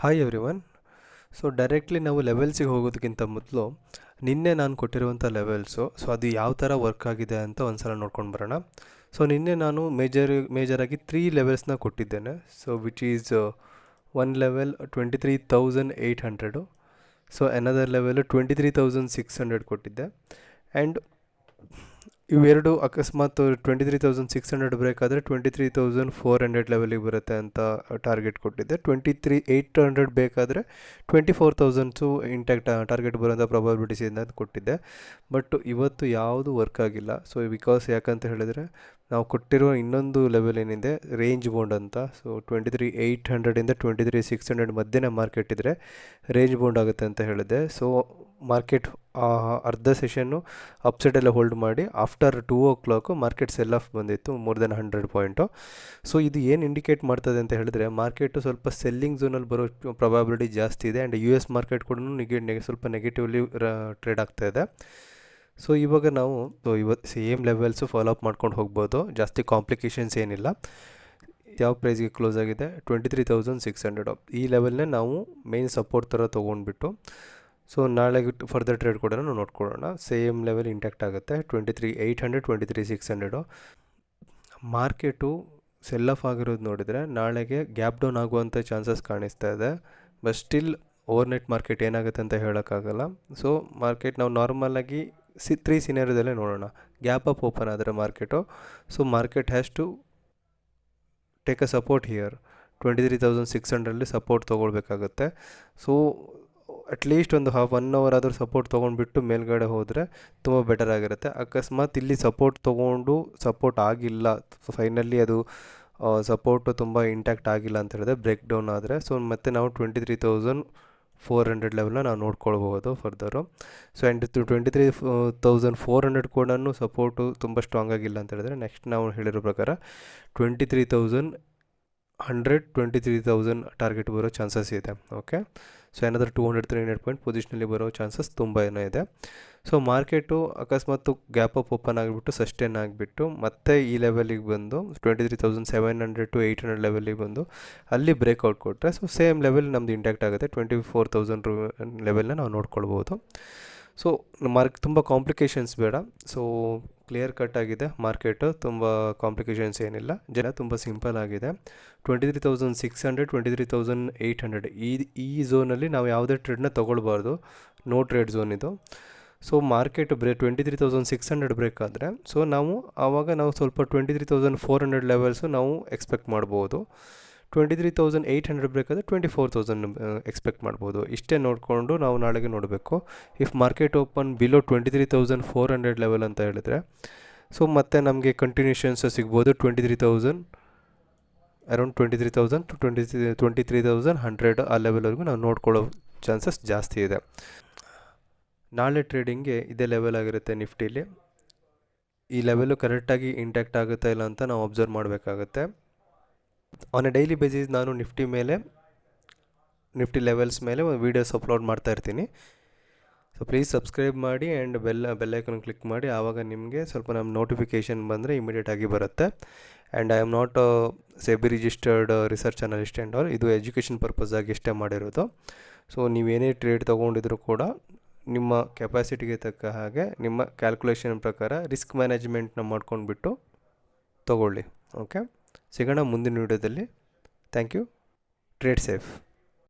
Hi everyone. So directly ನಾವು ಲೆವೆಲ್ಸಿಗೆ ಹೋಗೋದಕ್ಕಿಂತ ಮೊದಲು ನಿನ್ನೆ ನಾನು ಕೊಟ್ಟಿರುವಂಥ ಲೆವೆಲ್ಸು ಅದು ಯಾವ ಥರ ವರ್ಕ್ ಆಗಿದೆ ಅಂತ ಒಂದು ಸಲ ನೋಡ್ಕೊಂಡು ಬರೋಣ. ಸೊ ನಿನ್ನೆ ನಾನು ಮೇಜರಾಗಿ 3 ಲೆವೆಲ್ಸ್ನ ಕೊಟ್ಟಿದ್ದೇನೆ. So which is one level 23,800. So another level 23,600 ಕೊಟ್ಟಿದ್ದೆ. ಆ್ಯಂಡ್ ಇವೆರಡು ಅಕಸ್ಮಾತ್ 23,600 ಬ್ರೇಕ್ ಆದರೆ 23,400 ಲೆವೆಲಿಗೆ ಬರುತ್ತೆ ಅಂತ ಟಾರ್ಗೆಟ್ ಕೊಟ್ಟಿದ್ದೆ. 23,800 ಬೇಕಾದರೆ 24,000 ಇಂಟ್ಯಾಕ್ಟ್ ಟಾರ್ಗೆಟ್ ಬರೋಂಥ ಪ್ರಾಬಬಿಲಿಟೀಸ್ ಅಂತ ಕೊಟ್ಟಿದ್ದೆ. ಬಟ್ ಇವತ್ತು ಯಾವುದು ವರ್ಕ್ ಆಗಿಲ್ಲ. ಸೊ ಬಿಕಾಸ್ ಯಾಕಂತ ಹೇಳಿದರೆ ನಾವು ಕೊಟ್ಟಿರುವ ಇನ್ನೊಂದು ಲೆವೆಲ್ ಏನಿದೆ ರೇಂಜ್ ಬೌಂಡ್ ಅಂತ. ಸೊ 23,800ಇಂದ 23,600 ಮಧ್ಯೆ ಮಾರ್ಕೆಟ್ ಇದ್ದರೆ ರೇಂಜ್ ಬೌಂಡ್ ಆಗುತ್ತೆ ಅಂತ ಹೇಳಿದೆ. ಸೊ ಮಾರ್ಕೆಟ್ ಅರ್ಧ ಸೆಷನ್ನು ಅಪ್ಸೈಡೆಲ್ಲ ಹೋಲ್ಡ್ ಮಾಡಿ after 2 o'clock market cell of ಬಂದಿತ್ತು ಮೋರ್ ದೆನ್ 100 ಪಾಯಿಂಟು. ಸೊ ಇದು ಏನು ಇಂಡಿಕೇಟ್ ಮಾಡ್ತದೆ ಅಂತ ಹೇಳಿದ್ರೆ ಮಾರ್ಕೆಟು ಸ್ವಲ್ಪ ಸೆಲ್ಲಿಂಗ್ ಝೋನಲ್ಲಿ ಬರೋ ಪ್ರೊಬಾಬಿಲಿಟಿ ಜಾಸ್ತಿ ಇದೆ. ಆ್ಯಂಡ್ US ಮಾರ್ಕೆಟ್ ಕೂಡ ಸ್ವಲ್ಪ ನೆಗೆಟಿವ್ಲಿ ಟ್ರೇಡ್ ಆಗ್ತಾ ಇದೆ. ಸೊ ಇವಾಗ ನಾವು ಇವತ್ತು ಸೇಮ್ ಲೆವೆಲ್ಸು ಫಾಲೋ ಅಪ್ ಮಾಡ್ಕೊಂಡು ಹೋಗ್ಬೋದು. ಜಾಸ್ತಿ ಕಾಂಪ್ಲಿಕೇಶನ್ಸ್ ಏನಿಲ್ಲ. ಯಾವ ಪ್ರೈಸ್ಗೆ ಕ್ಲೋಸ್ ಆಗಿದೆ 23,600. ಈ ಲೆವೆಲ್ನೇ ನಾವು ಮೇನ್ ಸಪೋರ್ಟ್ ಥರ ತೊಗೊಂಡ್ಬಿಟ್ಟು ಸೊ ನಾಳೆಗೆ ಫರ್ದರ್ ಟ್ರೇಡ್ ಕೂಡ ನಾವು ನೋಡ್ಕೊಳ್ಳೋಣ. ಸೇಮ್ ಲೆವೆಲ್ ಇಂಟ್ಯಾಕ್ಟ್ ಆಗುತ್ತೆ 23,800 23,600. ಮಾರ್ಕೆಟು ಸೆಲ್ ಆಫ್ ಆಗಿರೋದು ನೋಡಿದರೆ ನಾಳೆಗೆ ಗ್ಯಾಪ್ ಡೌನ್ ಆಗುವಂಥ ಚಾನ್ಸಸ್ ಕಾಣಿಸ್ತಾ ಇದೆ. ಬಟ್ ಸ್ಟಿಲ್ ಓವರ್ನೈಟ್ ಮಾರ್ಕೆಟ್ ಏನಾಗುತ್ತೆ ಅಂತ ಹೇಳೋಕ್ಕಾಗಲ್ಲ. ಸೊ ಮಾರ್ಕೆಟ್ ನಾವು ನಾರ್ಮಲಾಗಿ 3 ಸಿನಾರಿಯೋದಲ್ಲೇ ನೋಡೋಣ. ಗ್ಯಾಪ್ ಅಪ್ ಓಪನ್ ಆದರೆ market so market has to take a support here 23,600ಅಲ್ಲಿ ಸಪೋರ್ಟ್ ತೊಗೊಳ್ಬೇಕಾಗತ್ತೆ. ಸೊ ಅಟ್ಲೀಸ್ಟ್ ಒಂದು 1 hour ಆದರೂ ಸಪೋರ್ಟ್ ತೊಗೊಂಡ್ಬಿಟ್ಟು ಮೇಲ್ಗಡೆ ಹೋದರೆ ತುಂಬ ಬೆಟರ್ ಆಗಿರುತ್ತೆ. ಅಕಸ್ಮಾತ್ ಇಲ್ಲಿ ಸಪೋರ್ಟ್ ತೊಗೊಂಡು ಸಪೋರ್ಟ್ ಆಗಿಲ್ಲ, ಫೈನಲಿ ಅದು ಸಪೋರ್ಟು ತುಂಬ ಇಂಟ್ಯಾಕ್ಟ್ ಆಗಿಲ್ಲ ಅಂತ ಹೇಳಿದ್ರೆ ಬ್ರೇಕ್ ಡೌನ್ ಆದರೆ ಸೊ ಮತ್ತೆ ನಾವು 23,400 ಲೆವೆಲ್ನ ನಾವು ನೋಡ್ಕೊಳ್ಬೋದು ಫರ್ದರು. ಸೊ ಆ್ಯಂಡ್ 23,400 ಕೂಡ ಸಪೋರ್ಟು ತುಂಬ ಸ್ಟ್ರಾಂಗ್ ಆಗಿಲ್ಲ ಅಂತ ಹೇಳಿದ್ರೆ ನೆಕ್ಸ್ಟ್ ನಾವು ಹೇಳಿರೋ ಪ್ರಕಾರ 23,100 23,000 ಟಾರ್ಗೆಟ್ ಬರೋ ಚಾನ್ಸಸ್ ಇದೆ. ಓಕೆ, ಸೊ ಏನಾದರೂ 200-300 ಪಾಯಿಂಟ್ ಪೊಸಿಷನಲ್ಲಿ ಬರೋ ಚಾನ್ಸಸ್ ತುಂಬ ಇದೆ. ಸೊ ಮಾರ್ಕೆಟು ಅಕಸ್ಮಾತ್ ಗ್ಯಾಪ್ ಅಪ್ ಓಪನ್ ಆಗಿಬಿಟ್ಟು ಸಸ್ಟೇನ್ ಆಗಿಬಿಟ್ಟು ಮತ್ತೆ ಈ ಲೆವೆಲಿಗೆ ಬಂದು 23,700 to 800 ಲೆವೆಲಿಗೆ ಬಂದು ಅಲ್ಲಿ ಬ್ರೇಕ್ಔಟ್ ಕೊಟ್ಟರೆ ಸೊ ಸೇಮ್ ಲೆವೆಲ್ ನಮ್ಮದು ಇಂಟ್ಯಾಕ್ಟ್ ಆಗುತ್ತೆ 24,000 ಲೆವೆಲ್ನ ನಾವು ನೋಡ್ಕೊಳ್ಬೋದು. ಸೊ ತುಂಬ ಕಾಂಪ್ಲಿಕೇಶನ್ಸ್ ಬೇಡ. ಸೊ ಕ್ಲಿಯರ್ ಕಟ್ ಆಗಿದೆ ಮಾರ್ಕೆಟು, ತುಂಬ ಕಾಂಪ್ಲಿಕೇಶನ್ಸ್ ಏನಿಲ್ಲ, ತುಂಬ ಸಿಂಪಲ್ ಆಗಿದೆ. 23,600 23,800 ಈ ಝೋನಲ್ಲಿ ನಾವು ಯಾವುದೇ ಟ್ರೇಡ್ನ ತೊಗೊಳ್ಬಾರ್ದು. ನೋ ಟ್ರೇಡ್ ಝೋನ್ ಇದು. ಸೊ ಮಾರ್ಕೆಟ್ 23,600 ಬ್ರೇಕ್ ಆದರೆ ಸೊ ಆವಾಗ ನಾವು ಸ್ವಲ್ಪ 23,400 ಲೆವೆಲ್ಸು ನಾವು ಎಕ್ಸ್ಪೆಕ್ಟ್ ಮಾಡ್ಬೋದು. 23,800 ಬ್ರೇಕ್ ಆದರೆ 24,000 ಎಕ್ಸ್ಪೆಕ್ಟ್ ಮಾಡ್ಬೋದು. ಇಷ್ಟೇ ನೋಡಿಕೊಂಡು ನಾವು ನಾಳೆಗೆ ನೋಡಬೇಕು. If market open below 23,400 level ಅಂತ ಹೇಳಿದ್ರೆ ಸೊ ಮತ್ತೆ ನಮಗೆ ಕಂಟಿನ್ಯೂಷನ್ಸ್ ಸಿಗ್ಬೋದು 23,000 ಅರೌಂಡ್ 23,000 to 23,100 ಆ ಲೆವೆಲ್ವರೆಗೂ ನಾವು ನೋಡ್ಕೊಳ್ಳೋ ಚಾನ್ಸಸ್ ಜಾಸ್ತಿ ಇದೆ. ನಾಳೆ ಟ್ರೇಡಿಂಗ್ಗೆ ಇದೇ ಲೆವೆಲ್ ಆಗಿರುತ್ತೆ ನಿಫ್ಟಿಲಿ. ಈ ಲೆವೆಲು ಕರೆಕ್ಟಾಗಿ ಇಂಟ್ಯಾಕ್ಟ್ ಆಗುತ್ತಾ ಇಲ್ಲ ಅಂತ ನಾವು ಅಬ್ಸರ್ವ್ ಮಾಡಬೇಕಾಗುತ್ತೆ. ಆನ್ ಎ ಡೈಲಿ ಬೇಸಿಸ್ ನಾನು ನಿಫ್ಟಿ ಲೆವೆಲ್ಸ್ ಮೇಲೆ ವೀಡಿಯೋಸ್ ಅಪ್ಲೋಡ್ ಮಾಡ್ತಾ ಇರ್ತೀನಿ. ಸೊ ಪ್ಲೀಸ್ ಸಬ್ಸ್ಕ್ರೈಬ್ ಮಾಡಿ ಆ್ಯಂಡ್ ಬೆಲ್ಲೈಕನ್ ಕ್ಲಿಕ್ ಮಾಡಿ. ಆವಾಗ ನಿಮಗೆ ಸ್ವಲ್ಪ ನಮ್ಮ ನೋಟಿಫಿಕೇಷನ್ ಬಂದರೆ ಇಮಿಡಿಯೇಟಾಗಿ ಬರುತ್ತೆ. And I am not SEBI registered research analyst and all. ಇದು ಎಜುಕೇಷನ್ ಪರ್ಪಸ್ಸಾಗಿ ಇಷ್ಟೇ ಮಾಡಿರೋದು. ಸೊ ನೀವೇನೇ ಟ್ರೇಡ್ ತೊಗೊಂಡಿದ್ರು ಕೂಡ ನಿಮ್ಮ ಕೆಪಾಸಿಟಿಗೆ ತಕ್ಕ ಹಾಗೆ ನಿಮ್ಮ ಕ್ಯಾಲ್ಕುಲೇಷನ್ ಪ್ರಕಾರ ರಿಸ್ಕ್ ಮ್ಯಾನೇಜ್ಮೆಂಟ್ನ ಮಾಡ್ಕೊಂಡ್ಬಿಟ್ಟು ತೊಗೊಳ್ಳಿ. ಓಕೆ, ಸಿಗೋಣ ಮುಂದಿನ ವೀಡಿಯೋದಲ್ಲಿ. Thank you. Trade safe.